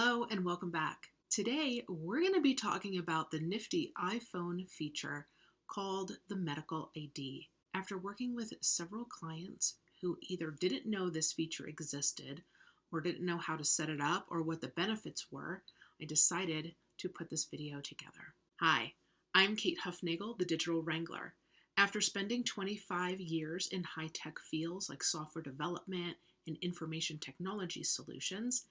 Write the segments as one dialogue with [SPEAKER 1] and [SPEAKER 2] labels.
[SPEAKER 1] Hello and welcome back. Today we're going to be talking about the nifty iPhone feature called the Medical ID. After working with several clients who either didn't know this feature existed or didn't know how to set it up or what the benefits were, I decided to put this video together. Hi, I'm Kate Huffnagel, the Digital Wrangler. After spending 25 years in high-tech fields like software development and information technology solutions,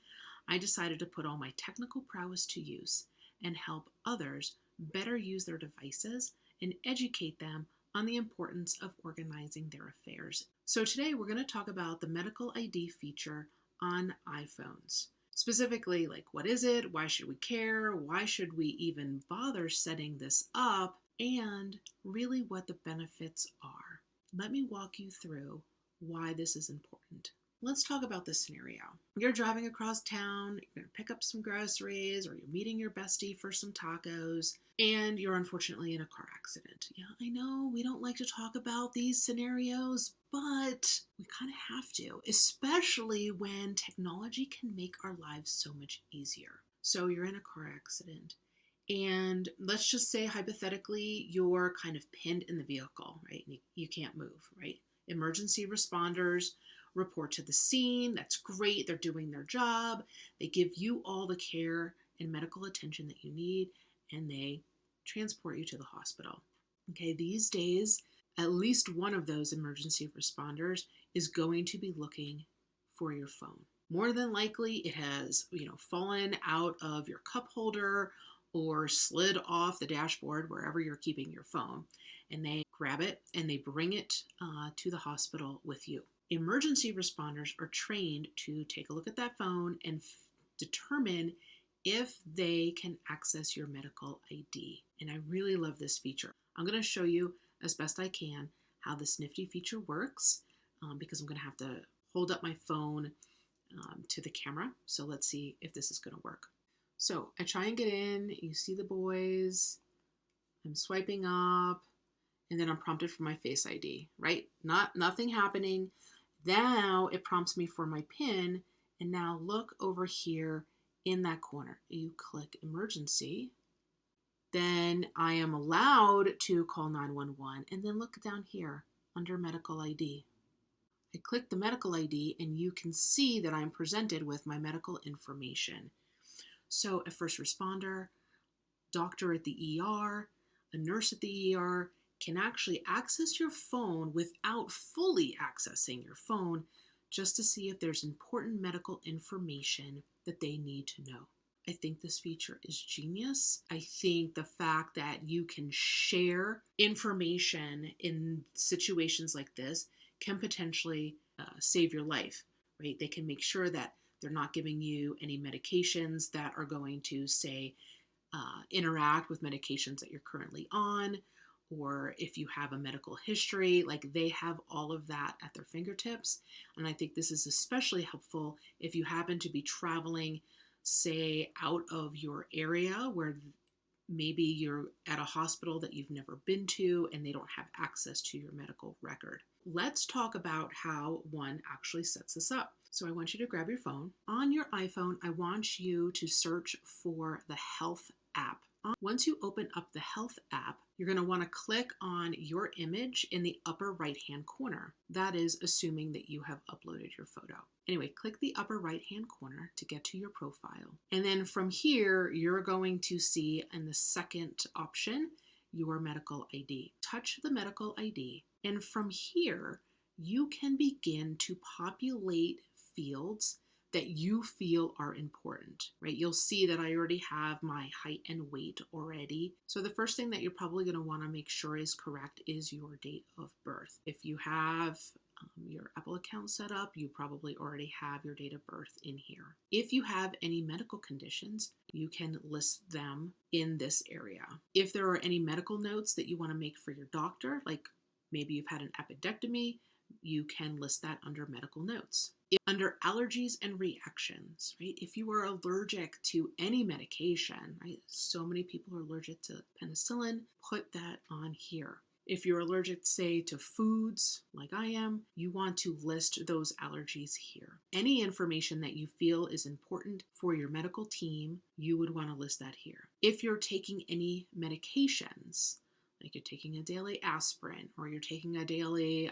[SPEAKER 1] I decided to put all my technical prowess to use and help others better use their devices and educate them on the importance of organizing their affairs. So today we're going to talk about the Medical ID feature on iPhones. Specifically, like, what is it? Why should we care? Why should we even bother setting this up? And really what the benefits are. Let me walk you through why this is important. Let's talk about this scenario. You're driving across town, you're going to pick up some groceries, or you're meeting your bestie for some tacos, and you're unfortunately in a car accident. Yeah, I know we don't like to talk about these scenarios, but we kind of have to, especially when technology can make our lives so much easier. So you're in a car accident, and let's just say hypothetically you're kind of pinned in the vehicle, right? You can't move, right? Emergency responders report to the scene. That's great. They're doing their job. They give you all the care and medical attention that you need, and they transport you to the hospital. Okay, these days, at least one of those emergency responders is going to be looking for your phone. More than likely, it has, fallen out of your cup holder or slid off the dashboard wherever you're keeping your phone, and they grab it and they bring it to the hospital with you. Emergency responders are trained to take a look at that phone and determine if they can access your medical ID. And I really love this feature. I'm going to show you as best I can how this nifty feature works because I'm going to have to hold up my phone to the camera. So let's see if this is going to work. So I try and get in. You see the boys. I'm swiping up. And then I'm prompted for my Face ID, right? Nothing happening. Now it prompts me for my PIN, and now look over here in that corner. You click emergency. Then I am allowed to call 911, and then look down here under medical ID. I click the medical ID, and you can see that I'm presented with my medical information. So a first responder, doctor at the ER, a nurse at the ER, can actually access your phone without fully accessing your phone just to see if there's important medical information that they need to know. I think this feature is genius. I think the fact that you can share information in situations like this can potentially save your life, right? They can make sure that they're not giving you any medications that are going to, say, interact with medications that you're currently on, or if you have a medical history, like they have all of that at their fingertips. And I think this is especially helpful if you happen to be traveling, say, out of your area where maybe you're at a hospital that you've never been to and they don't have access to your medical record. Let's talk about how one actually sets this up. So I want you to grab your phone. On your iPhone, I want you to search for the Health app. Once you open up the Health app, you're going to want to click on your image in the upper right-hand corner. That is assuming that you have uploaded your photo. Anyway, click the upper right-hand corner to get to your profile. And then from here, you're going to see in the second option, your medical ID. Touch the medical ID. And from here, you can begin to populate fields that you feel are important, right? You'll see that I already have my height and weight already. So the first thing that you're probably going to want to make sure is correct is your date of birth. If you have your Apple account set up, you probably already have your date of birth in here. If you have any medical conditions, you can list them in this area. If there are any medical notes that you want to make for your doctor, like maybe you've had an appendectomy, you can list that under medical notes. Under allergies and reactions, right? If you are allergic to any medication, right? So many people are allergic to penicillin, put that on here. If you're allergic, say, to foods, like I am, you want to list those allergies here. Any information that you feel is important for your medical team, you would want to list that here. If you're taking any medications, like you're taking a daily aspirin or you're taking a daily,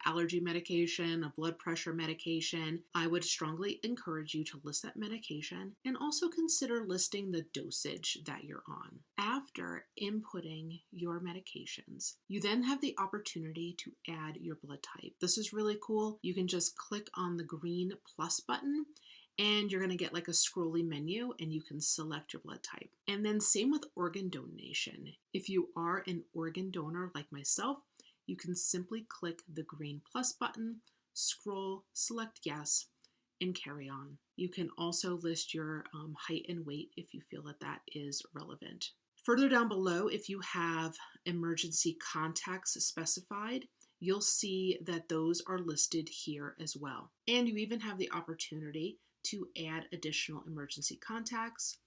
[SPEAKER 1] allergy medication, a blood pressure medication, I would strongly encourage you to list that medication and also consider listing the dosage that you're on. After inputting your medications, you then have the opportunity to add your blood type. This is really cool. You can just click on the green plus button and you're going to get like a scrolly menu and you can select your blood type. And then same with organ donation. If you are an organ donor like myself, you can simply click the green plus button, scroll, select yes, and carry on. You can also list your height and weight if you feel that that is relevant. Further down below, if you have emergency contacts specified, you'll see that those are listed here as well. And you even have the opportunity to add additional emergency contacts,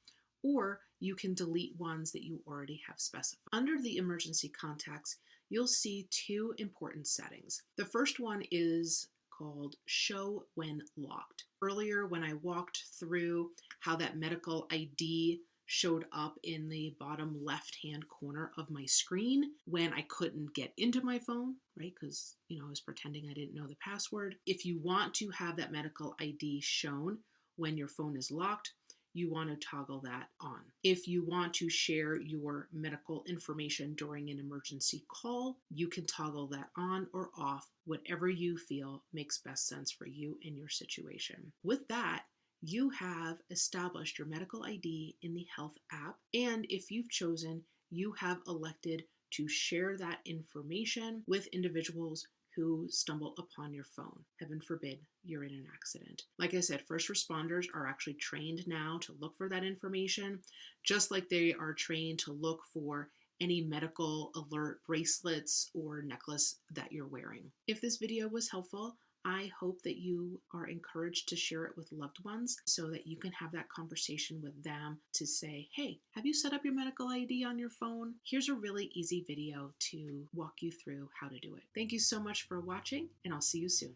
[SPEAKER 1] or you can delete ones that you already have specified. Under the emergency contacts, you'll see two important settings. The first one is called Show When Locked. Earlier, when I walked through how that medical ID showed up in the bottom left-hand corner of my screen when I couldn't get into my phone, right? Because, I was pretending I didn't know the password. If you want to have that medical ID shown when your phone is locked, you want to toggle that on. If you want to share your medical information during an emergency call, you can toggle that on or off, whatever you feel makes best sense for you in your situation. With that, you have established your medical ID in the Health app, and if you've chosen, you have elected to share that information with individuals who stumble upon your phone. Heaven forbid you're in an accident. Like I said, first responders are actually trained now to look for that information, just like they are trained to look for any medical alert bracelets or necklace that you're wearing. If this video was helpful, I hope that you are encouraged to share it with loved ones so that you can have that conversation with them to say, hey, have you set up your medical ID on your phone? Here's a really easy video to walk you through how to do it. Thank you so much for watching, and I'll see you soon.